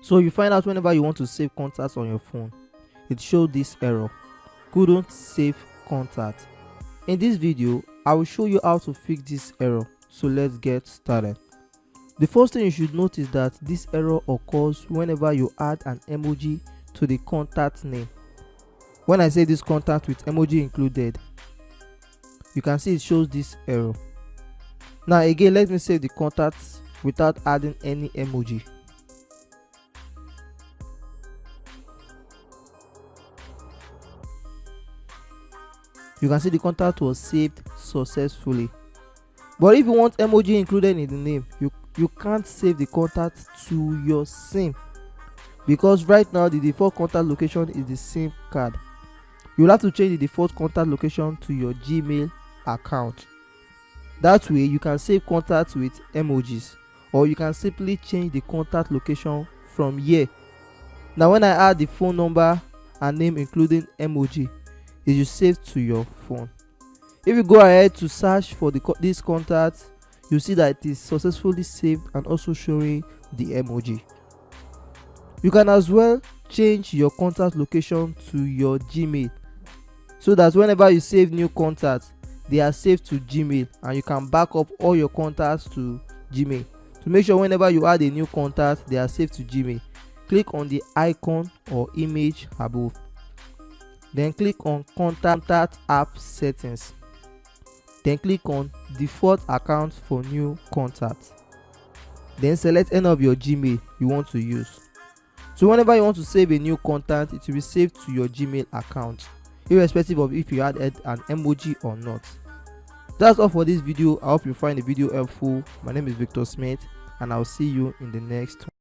So you find out whenever you want to save contacts on your phone, it shows this error: couldn't save contact. In this video, I will show you how to fix this error. So let's get started. The first thing you should note is that this error occurs whenever you add an emoji to the contact name. When I say this contact with emoji included, you can see it shows this error. Now again, let me save the contacts without adding any emoji. You can see the contact was saved successfully. But if you want emoji included in the name, you can't save the contact to your SIM, because right now the default contact location is the SIM card. You'll have to change the default contact location to your Gmail account. That way you can save contacts with emojis, or you can simply change the contact location from here. Now when I add the phone number and name including emoji, it will save to your phone. If you go ahead to search for this contact, you see that it is successfully saved and also showing the emoji. You can as well change your contact location to your Gmail, so that whenever you save new contacts, they are saved to Gmail, and you can back up all your contacts to Gmail. To make sure whenever you add a new contact, they are saved to Gmail, click on the icon or image above. Then click on contact app settings. Then click on default account for new contacts. Then select any of your Gmail you want to use. So whenever you want to save a new contact, it will be saved to your Gmail account, irrespective of if you added an emoji or not. That's all for this video. I hope you find the video helpful. My name is Victor Smith, and I'll see you in the next one.